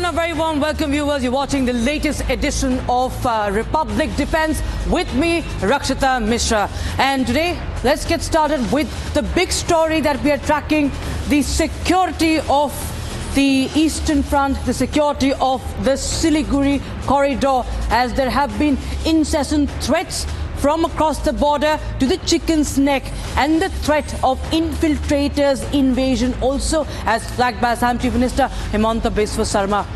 and a very warm welcome, viewers. You're watching the latest edition of Republic Defense with me, Rakshita Mishra. And today, let's get started with the big story that we are tracking, the security of the Eastern Front, the security of the Siliguri Corridor, as there have been incessant threats from across the border to the chicken's neck, and the threat of infiltrators invasion also, as flagged by Assam Chief Minister Himanta Biswa Sarma.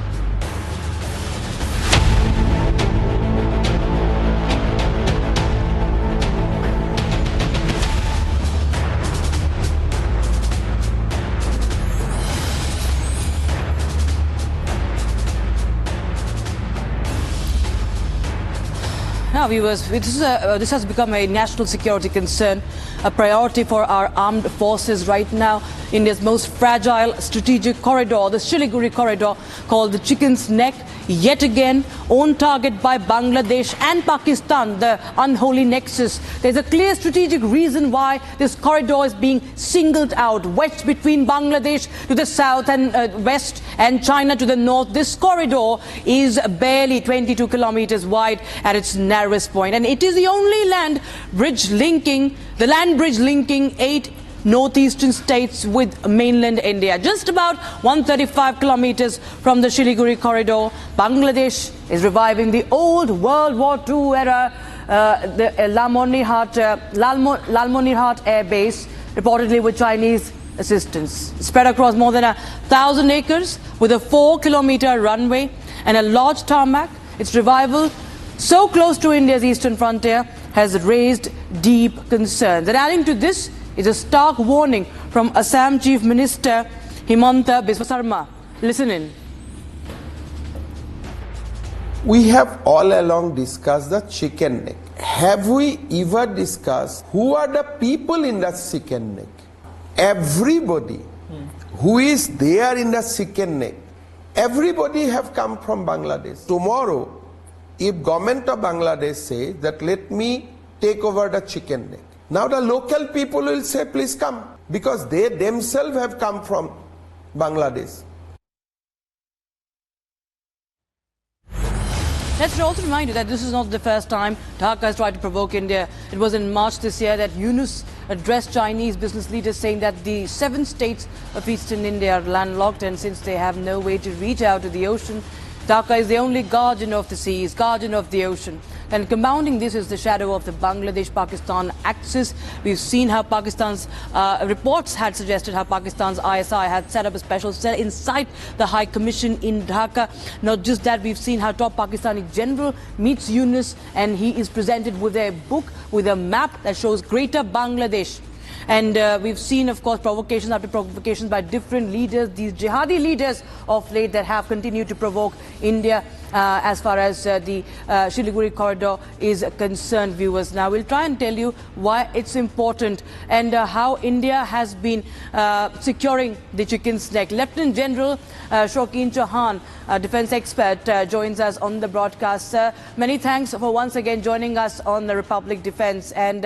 Now, viewers, this has become a national security concern, a priority for our armed forces right now. India's most fragile strategic corridor, the Siliguri Corridor, called the chicken's neck, yet again on target by Bangladesh and Pakistan, the unholy nexus. There's a clear strategic reason why this corridor is being singled out, wedged between Bangladesh to the south and west and China to the north. This corridor is barely 22 kilometers wide at its narrowest point, and it is the only land bridge linking 8 northeastern states with mainland India. Just about 135 kilometers from the Siliguri Corridor, Bangladesh is reviving the old World War II era, the Lalmonirhat Air Base, reportedly with Chinese assistance. Spread across more than 1,000 acres with a 4-kilometer runway and a large tarmac, its revival so close to India's eastern frontier has raised deep concerns. And adding to this is a stark warning from Assam Chief Minister Himanta Biswa Sarma. Listen in. We have all along discussed the chicken neck. Have we ever discussed who are the people in the chicken neck? Everybody who is there in the chicken neck, everybody have come from Bangladesh. Tomorrow, if government of Bangladesh say that let me take over the chicken neck, now the local people will say please come, because they themselves have come from Bangladesh. Let's also remind you that this is not the first time Dhaka has tried to provoke India. It was in March this year that Yunus addressed Chinese business leaders saying that the 7 states of eastern India are landlocked, and since they have no way to reach out to the ocean, Dhaka is the only guardian of the seas, guardian of the ocean. And compounding this is the shadow of the Bangladesh-Pakistan axis. We've seen how Pakistan's reports had suggested how Pakistan's ISI had set up a special cell inside the High Commission in Dhaka. Not just that, we've seen how top Pakistani general meets Yunus, and he is presented with a book, with a map that shows greater Bangladesh. And we've seen, of course, provocations after provocations by different leaders, these jihadi leaders of late that have continued to provoke India as far as the Siliguri Corridor is concerned, viewers. Now, we'll try and tell you why it's important and how India has been securing the chicken's neck. Lieutenant General Shaukin Chauhan, defense expert, joins us on the broadcast. Many thanks for once again joining us on the Republic Defense. And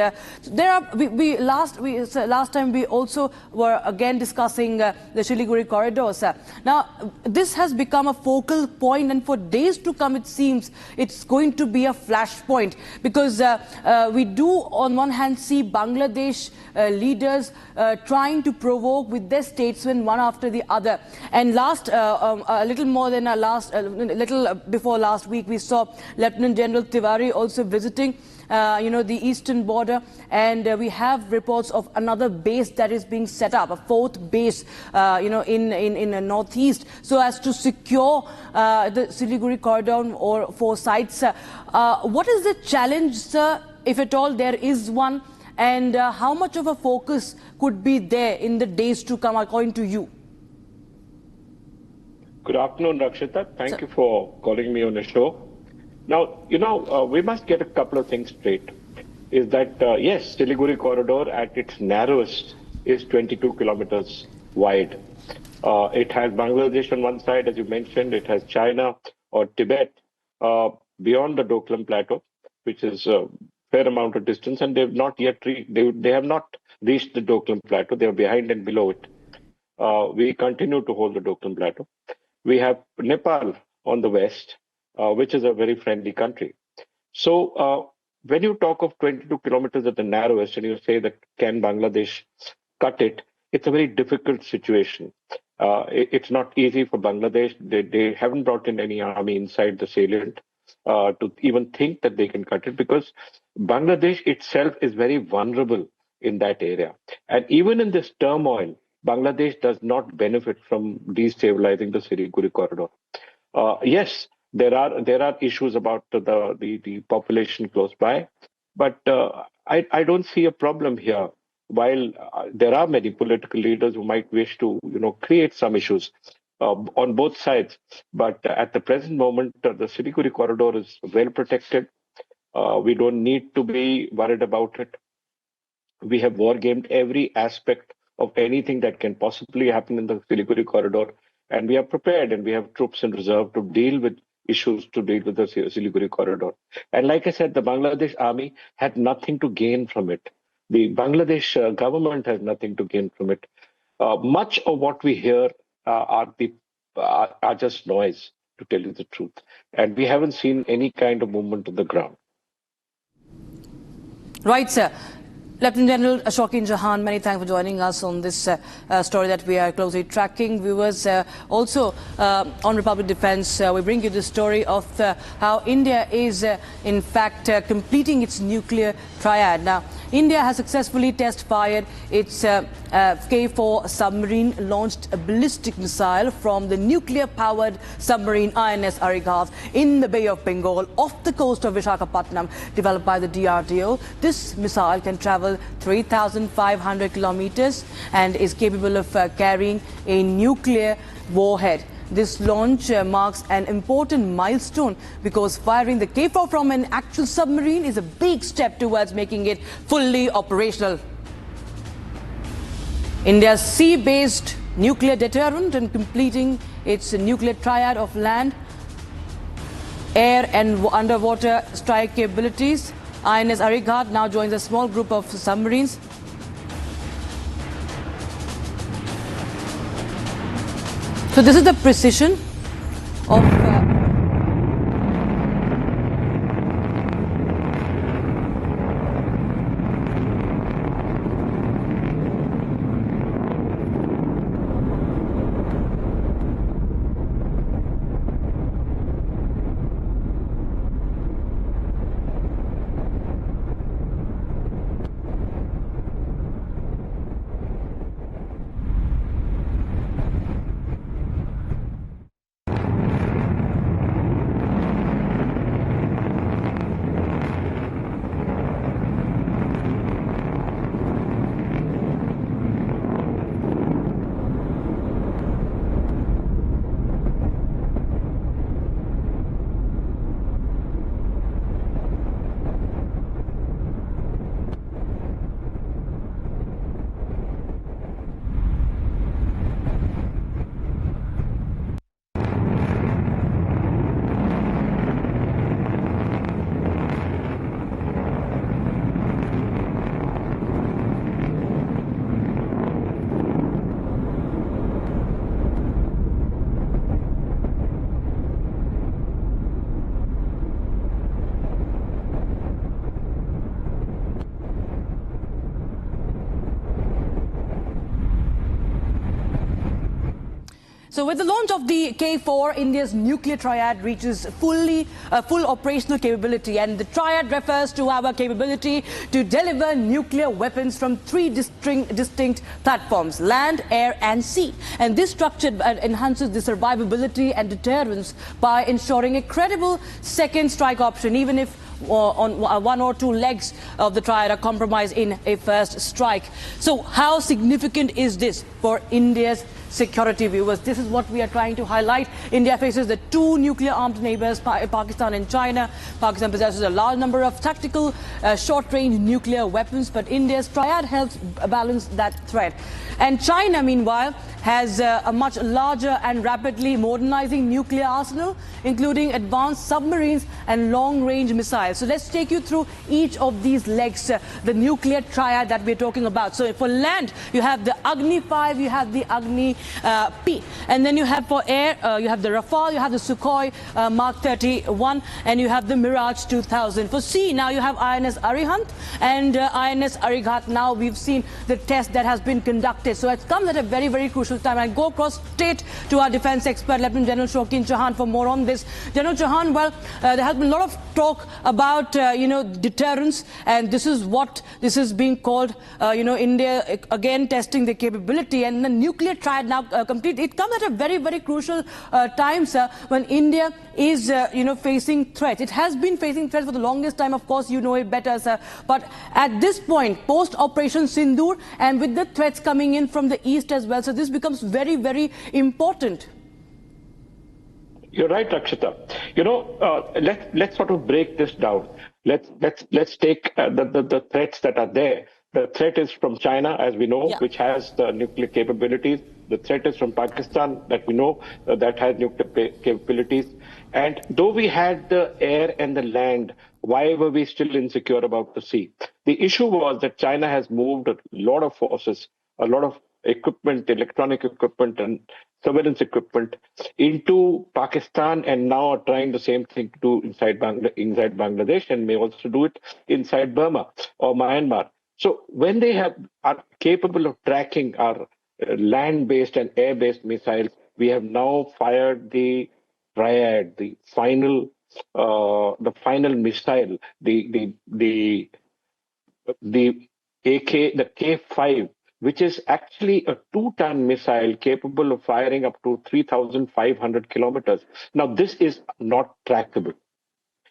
last time we also were again discussing the Siliguri Corridor. Now, this has become a focal point, and for days to come, it seems it's going to be a flashpoint, because we do on one hand see Bangladesh leaders trying to provoke with their statesmen one after the other. And a little before last week, we saw Lieutenant General Tiwari also visiting the eastern border, and we have reports of another base that is being set up, a 4th base, in the northeast, so as to secure the Siliguri Corridor or 4 sites. What is the challenge, sir, if at all there is one, and how much of a focus could be there in the days to come, according to you? Good afternoon, Rakshita. Thank you for calling me on the show. Now, we must get a couple of things straight. Is that, yes, Siliguri Corridor at its narrowest is 22 kilometers wide. It has Bangladesh on one side, as you mentioned. It has China or Tibet beyond the Doklam Plateau, which is a fair amount of distance, and they have not yet reached the Doklam Plateau. They are behind and below it. We continue to hold the Doklam Plateau. We have Nepal on the west, which is a very friendly country. So when you talk of 22 kilometers at the narrowest and you say that can Bangladesh cut it, it's a very difficult situation. It's not easy for Bangladesh. They haven't brought in any army inside the salient to even think that they can cut it because Bangladesh itself is very vulnerable in that area. And even in this turmoil, Bangladesh does not benefit from destabilizing the Siliguri corridor. Yes, there are issues about the population close by, but I don't see a problem here. While there are many political leaders who might wish to create some issues on both sides, but at the present moment, the Siliguri corridor is well protected. We don't need to be worried about it. We have war gamed every aspect of anything that can possibly happen in the Siliguri corridor, and we are prepared and we have troops in reserve to deal with issues to deal with the Siliguri corridor. And like I said, the Bangladesh army had nothing to gain from it. The Bangladesh government has nothing to gain from it. Much of what we hear are just noise, to tell you the truth. And we haven't seen any kind of movement on the ground. Right, sir. Lieutenant General Ashok Jahan, many thanks for joining us on this story that we are closely tracking. Viewers, also on Republic Defense, we bring you the story of how India is, in fact, completing its nuclear triad. Now, India has successfully test-fired its K4 submarine, launched a ballistic missile from the nuclear-powered submarine INS Arighat in the Bay of Bengal off the coast of Visakhapatnam, developed by the DRDO. This missile can travel 3,500 kilometers and is capable of carrying a nuclear warhead. This launch marks an important milestone because firing the K4 from an actual submarine is a big step towards making it fully operational. India's sea-based nuclear deterrent and completing its nuclear triad of land, air and underwater strike capabilities. INS Arighat now joins a small group of submarines. So this is the precision of So with the launch of the K4, India's nuclear triad reaches full operational capability, and the triad refers to our capability to deliver nuclear weapons from three distinct platforms: land, air and sea. And this structure enhances the survivability and deterrence by ensuring a credible second strike option, even if on one or two legs of the triad are compromised in a first strike. So how significant is this for India's security, viewers? This is what we are trying to highlight. India faces the two nuclear-armed neighbors, Pakistan and China. Pakistan possesses a large number of tactical short-range nuclear weapons, but India's triad helps balance that threat. And China, meanwhile, has a much larger and rapidly modernizing nuclear arsenal, including advanced submarines and long-range missiles. So let's take you through each of these legs, the nuclear triad that we're talking about. So for land, you have the Agni 5, you have the Agni P. And then you have for air, you have the Rafale, you have the Sukhoi Mark 31, and you have the Mirage 2000. For sea, now you have INS Arihant and INS Arighat. Now we've seen the test that has been conducted. So it comes at a very, very crucial time. I go across straight to our defense expert, Lieutenant General Shaukin Chauhan, for more on this. General Chauhan, well, there has been a lot of talk about, deterrence, and this is what this is being called, India again testing the capability, and the nuclear triad now complete. It comes at a very, very crucial time, sir, when India is, facing threats. It has been facing threats for the longest time. Of course, you know it better, sir. But at this point, post-Operation Sindhur, and with the threats coming in from the east as well, so this becomes very, very important. You're right, Rakshita. Let's sort of break this down. Let's take the threats that are there. The threat is from China, as we know, which has the nuclear capabilities. The threat is from Pakistan, that we know that has nuclear capabilities. And though we had the air and the land, why were we still insecure about the sea? The issue was that China has moved a lot of forces, a lot of equipment, electronic equipment and surveillance equipment into Pakistan, and now are trying the same thing to do inside Bangladesh, and may also do it inside Burma or Myanmar. So when they are capable of tracking our land-based and air-based missiles, we have now fired the Triad, the final missile, the K5, which is actually a 2-ton missile capable of firing up to 3,500 kilometers. Now, this is not trackable.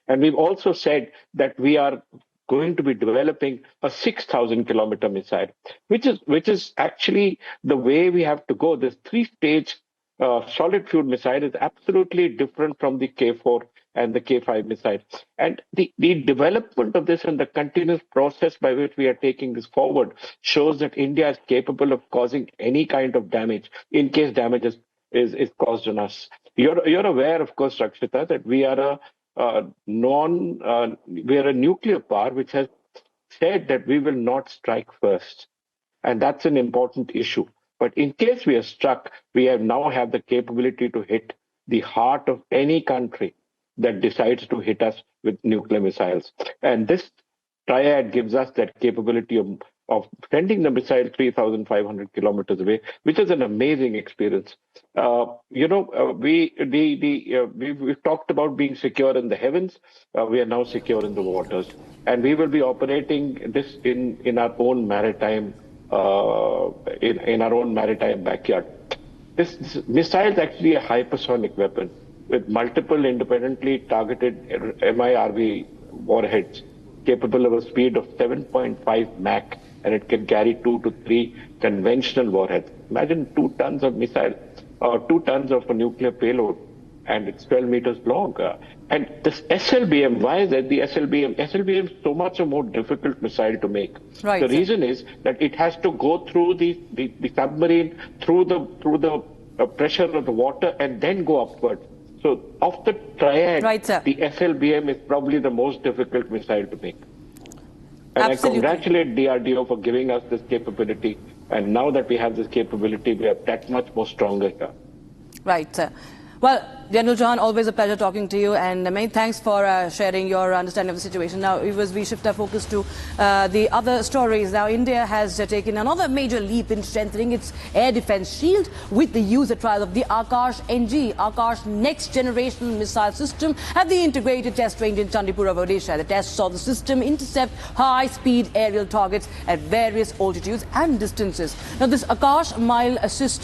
And we've also said that we are going to be developing a 6,000-kilometer missile, which is actually the way we have to go. This 3-stage solid fuel missile is absolutely different from the K4 and the K5 missile. And the development of this and the continuous process by which we are taking this forward shows that India is capable of causing any kind of damage in case damage is caused on us. You're aware, of course, Rakshita, that we are a nuclear power which has said that we will not strike first. And that's an important issue. But in case we are struck, we now have the capability to hit the heart of any country that decides to hit us with nuclear missiles. And this Triad gives us that capability of sending the missile 3,500 kilometers away, which is an amazing experience. We've talked about being secure in the heavens. We are now secure in the waters, and we will be operating this in our own maritime in our own maritime backyard. This missile is actually a hypersonic weapon with multiple independently targeted MIRV warheads, capable of a speed of 7.5 Mach, and it can carry 2 to 3 conventional warheads. Imagine 2 tons of missile, or 2 tons of a nuclear payload, and it's 12 meters long. And this SLBM, why is that the SLBM? SLBM is so much a more difficult missile to make. Right. The reason is that it has to go through the submarine, through the pressure of the water, and then go upward. So of the Triad, the SLBM is probably the most difficult missile to make. And Absolutely. I congratulate DRDO for giving us this capability. And now that we have this capability, we are that much more stronger here. Right, sir. Well, General Chauhan, always a pleasure talking to you, and many thanks for sharing your understanding of the situation. Now, as we shift our focus to the other stories, now India has taken another major leap in strengthening its air defense shield with the user trial of the Akash NG, Akash Next Generation Missile System, at the integrated test range in Chandipur, Odisha. The test saw the system intercept high-speed aerial targets at various altitudes and distances. Now, this Akash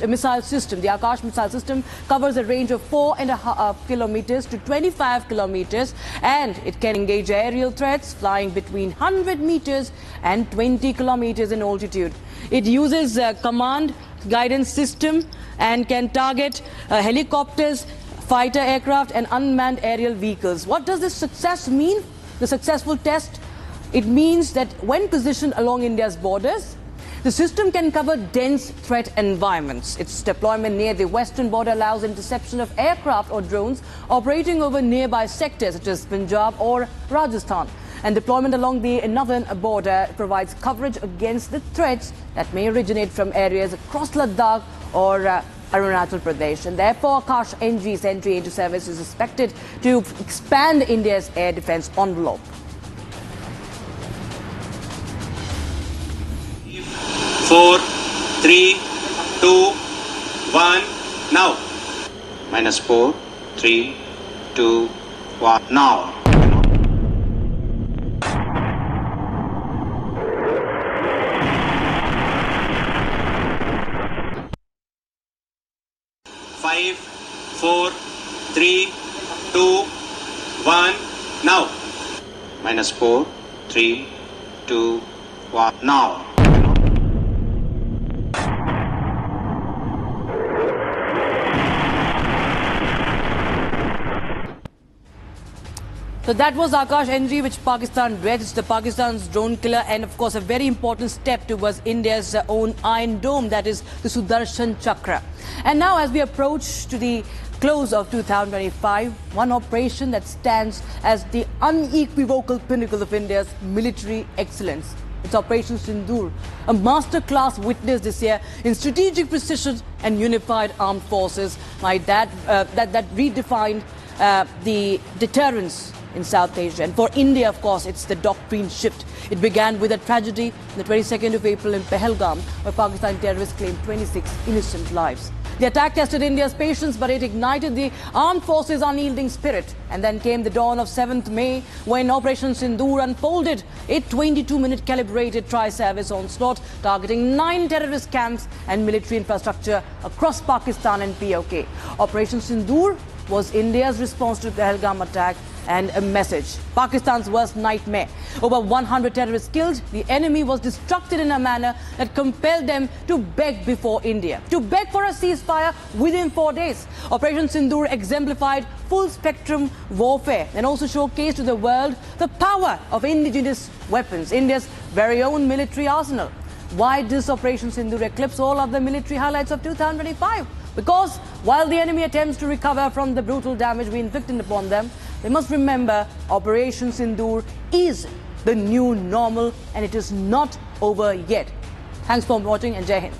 missile system, the Akash missile system, covers a range of 4.5 kilometers to 25 kilometers, and it can engage aerial threats flying between 100 meters and 20 kilometers in altitude. It uses a command guidance system and can target helicopters, fighter aircraft and unmanned aerial vehicles. What does this success mean? The successful test? It means that when positioned along India's borders, the system can cover dense threat environments. Its deployment near the western border allows interception of aircraft or drones operating over nearby sectors such as Punjab or Rajasthan. And deployment along the northern border provides coverage against the threats that may originate from areas across Ladakh or Arunachal Pradesh. And therefore, Akash NG's entry into service is expected to expand India's air defense envelope. Four, three, two, one, now. -4, 3, 2, 1, now. Five, 4, 3, 2, 1, now. -4, 3, 2, 1, now. So that was Akash NG, which Pakistan dreads, Pakistan's drone killer, and of course a very important step towards India's own Iron Dome, that is the Sudarshan Chakra. And now as we approach to the close of 2025, one operation that stands as the unequivocal pinnacle of India's military excellence. It's Operation Sindhur, a masterclass witnessed this year in strategic precision and unified armed forces that redefined the deterrence in South Asia. And for India, of course, it's the doctrine shift. It began with a tragedy on the 22nd of April in Pahalgam, where Pakistan terrorists claimed 26 innocent lives. The attack tested India's patience, but it ignited the armed forces' unyielding spirit. And then came the dawn of 7th May, when Operation Sindhur unfolded, a 22-minute calibrated tri-service onslaught targeting 9 terrorist camps and military infrastructure across Pakistan and POK. Operation Sindhur was India's response to the Pahalgam attack, and a message: Pakistan's worst nightmare. Over 100 terrorists killed. The enemy was destructed in a manner that compelled them to beg before India, to beg for a ceasefire within 4 days. Operation Sindhur exemplified full-spectrum warfare and also showcased to the world the power of indigenous weapons, India's very own military arsenal. Why does Operation Sindhur eclipse all other military highlights of 2025? Because while the enemy attempts to recover from the brutal damage we inflicted upon them, they must remember Operation Sindhur is the new normal, and it is not over yet. Thanks for watching, and Jai Hind.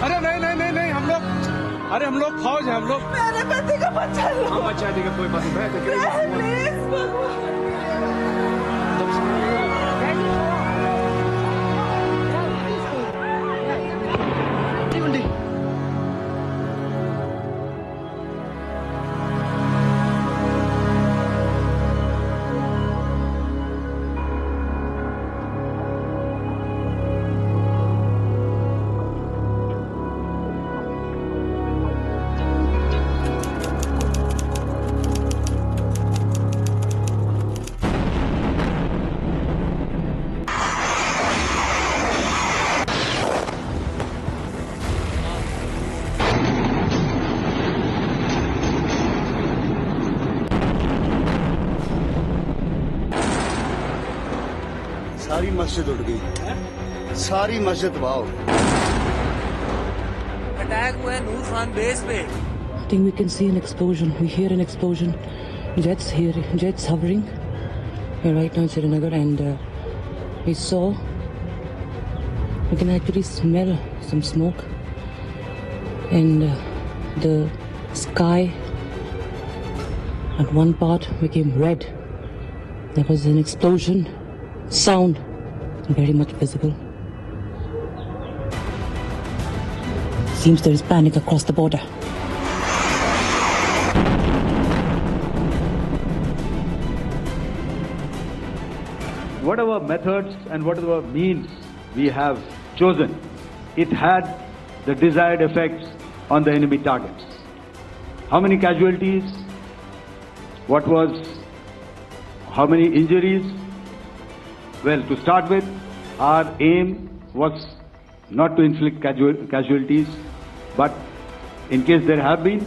अरे नहीं हम लोग फौज हैं हम लोग मेरे पति का बच्चा लो हम बचा देगा कोई बात नहीं प्लीज सारी मस्जिद उड़ गई, सारी मस्जिद तबाह हो गई। अटैक हुआ है नूर खान बेस पे। I think we can see an explosion. We hear an explosion. Jets here, jets hovering. We're right now in Srinagar, and we can actually smell some smoke, and the sky at one part became red. There was an explosion, sound very much visible. Seems there is panic across the border. Whatever methods and whatever means we have chosen, it had the desired effects on the enemy targets. How many casualties? How many injuries? Well, to start with, our aim was not to inflict casualties, but in case there have been,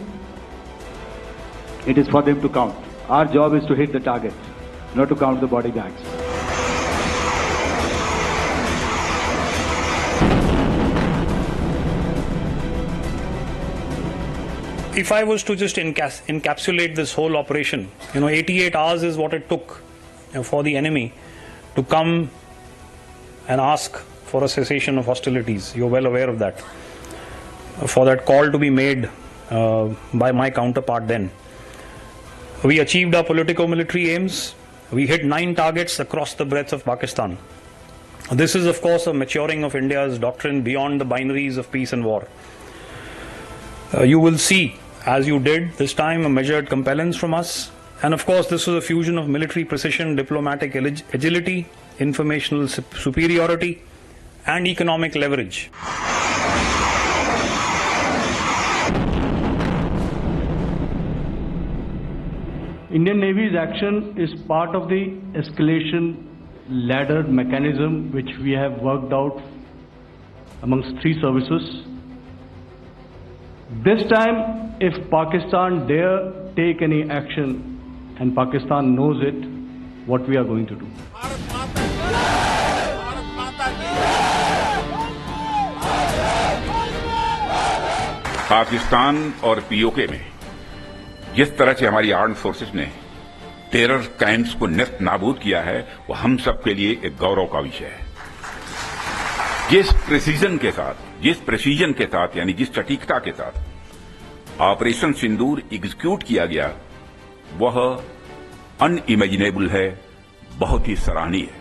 it is for them to count. Our job is to hit the target, not to count the body bags. if I was to just encapsulate this whole operation, 88 hours is what it took for the enemy to come and ask for a cessation of hostilities. You're well aware of that. For that call to be made by my counterpart then. We achieved our politico-military aims. We hit 9 targets across the breadth of Pakistan. This is, of course, a maturing of India's doctrine beyond the binaries of peace and war. You will see, as you did this time, a measured compellence from us. And of course, this was a fusion of military precision, diplomatic agility, informational superiority, and economic leverage. Indian Navy's action is part of the escalation ladder mechanism which we have worked out amongst 3 services. This time, if Pakistan dare take any action, and Pakistan knows it, what we are going to do. Pakistan और PoK में जिस तरह से हमारी armed forces ने terror camps को नेस्त नाबूद किया है, वो हम सब के लिए एक गौरव का विषय है। जिस प्रेसिजन के साथ यानी जिस सटीकता के साथ ऑपरेशन सिंदूर एग्जीक्यूट किया गया, वह अनइमेजिनेबल है, बहुत ही सराहनीय है।